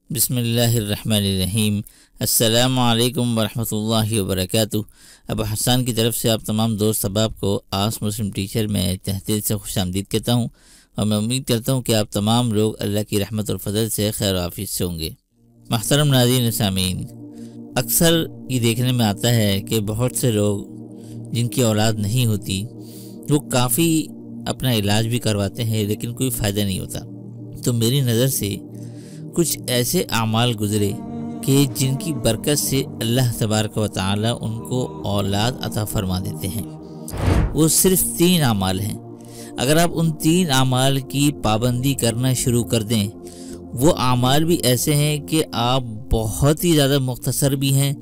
بسم اللہ الرحمن الرحیم۔ السلام علیکم ورحمۃ اللہ وبرکاتہ۔ ابو حسان کی طرف سے آپ تمام دوست احباب کو آس مسلم ٹیچر میں تہ دل سے خوش آمدید کہتا ہوں، اور میں امید کرتا ہوں کہ آپ تمام لوگ اللہ کی رحمت اور فضل سے خیر و عافیت سے ہوں گے۔ محترم ناظرین و سامعین، اکثر یہ دیکھنے میں آتا ہے کہ بہت سے لوگ جن کی اولاد نہیں ہوتی وہ کافی اپنا علاج بھی کرواتے ہیں لیکن کوئی فائدہ نہیں ہوتا۔ تو میری نظر سے کچھ ایسے اعمال گزرے کہ جن کی برکت سے اللہ تبارک و تعالی ان کو اولاد عطا فرما دیتے ہیں۔ وہ صرف 3 اعمال ہیں۔ اگر آپ ان 3 اعمال کی پابندی کرنا شروع کر دیں، وہ اعمال بھی ایسے ہیں کہ آپ بہت ہی زیادہ مختصر بھی ہیں،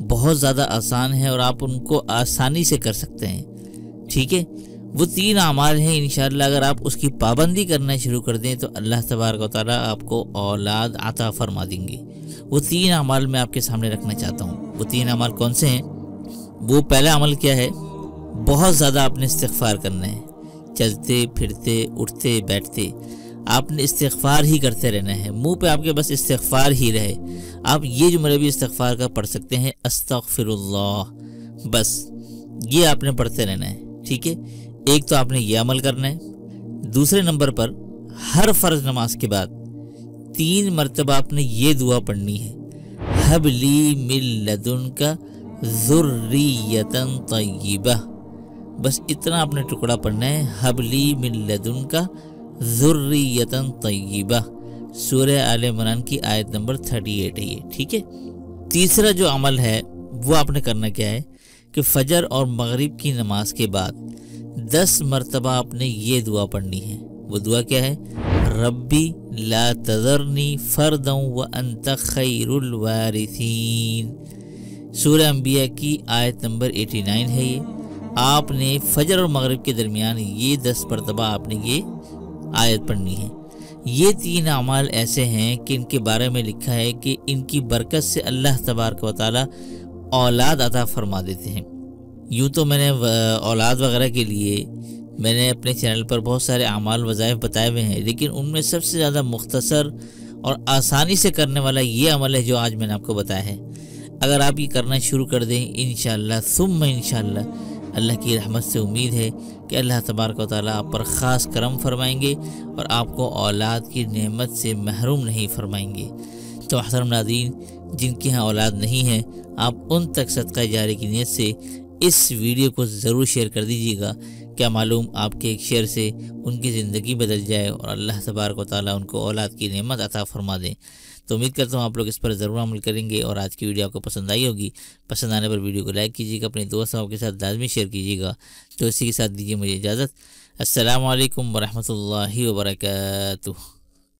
بہت زیادہ آسان ہیں اور آپ ان کو آسانی سے کر سکتے ہیں۔ ٹھیک ہے، وہ 3 اعمال ہیں، انشاءاللہ اگر آپ اس کی پابندی کرنا شروع کر دیں تو اللہ تبارک و تعالیٰ آپ کو اولاد عطا فرما دیں گے۔ وہ 3 اعمال میں آپ کے سامنے رکھنا چاہتا ہوں۔ وہ 3 اعمال کون سے ہیں؟ وہ پہلا عمل کیا ہے؟ بہت زیادہ آپ نے استغفار کرنا ہے۔ چلتے پھرتے اٹھتے بیٹھتے آپ نے استغفار ہی کرتے رہنا ہے، منہ پہ آپ کے بس استغفار ہی رہے۔ آپ یہ جملہ بھی استغفار کا پڑھ سکتے ہیں، استغفر اللہ، بس یہ آپ نے پڑھتے رہنا ہے۔ ٹھیک ہے، ایک تو آپ نے یہ عمل کرنا ہے۔ دوسرے نمبر پر ہر فرض نماز کے بعد 3 مرتبہ آپ نے یہ دعا پڑھنی ہے، حب لی من لدنک ذریۃ طیبہ، بس اتنا آپ نے ٹکڑا پڑھنا ہے، حب لی من لدنک ذریۃ طیبہ، سورہ آل عمران کی آیت نمبر 38 ہے یہ۔ ٹھیک ہے، تیسرا جو عمل ہے وہ آپ نے کرنا کیا ہے کہ فجر اور مغرب کی نماز کے بعد 10 مرتبہ آپ نے یہ دعا پڑھنی ہے۔ وہ دعا کیا ہے؟ ربی لا تذرنی فردا وانت خیر الوارثین، سورہ انبیاء کی آیت نمبر 89 ہے یہ۔ آپ نے فجر اور مغرب کے درمیان یہ 10 مرتبہ آپ نے یہ آیت پڑھنی ہے۔ یہ 3 اعمال ایسے ہیں کہ ان کے بارے میں لکھا ہے کہ ان کی برکت سے اللہ تبارک و تعالی اولاد عطا فرما دیتے ہیں۔ یوں تو میں نے اولاد وغیرہ کے لیے میں نے اپنے چینل پر بہت سارے اعمال وظائف بتائے ہوئے ہیں، لیکن ان میں سب سے زیادہ مختصر اور آسانی سے کرنے والا یہ عمل ہے جو آج میں نے آپ کو بتایا ہے۔ اگر آپ یہ کرنا شروع کر دیں انشاءاللہ ثم انشاءاللہ، اللہ کی رحمت سے امید ہے کہ اللہ تبارک و تعالیٰ آپ پر خاص کرم فرمائیں گے اور آپ کو اولاد کی نعمت سے محروم نہیں فرمائیں گے۔ تو محترم ناظرین، جن کے ہاں اولاد نہیں ہے، آپ ان تک صدقہ جاری کی نیت سے اس ویڈیو کو ضرور شیئر کر دیجیے گا، کیا معلوم آپ کے ایک شیئر سے ان کی زندگی بدل جائے اور اللہ تبارک و تعالیٰ ان کو اولاد کی نعمت عطا فرما دیں۔ تو امید کرتا ہوں آپ لوگ اس پر ضرور عمل کریں گے اور آج کی ویڈیو آپ کو پسند آئی ہوگی۔ پسند آنے پر ویڈیو کو لائک کیجیے گا، اپنے دوستوں کے ساتھ لازمی شیئر کیجیے گا۔ تو اسی کے ساتھ دیجیے مجھے اجازت۔ السلام علیکم ورحمۃ اللہ وبرکاتہ۔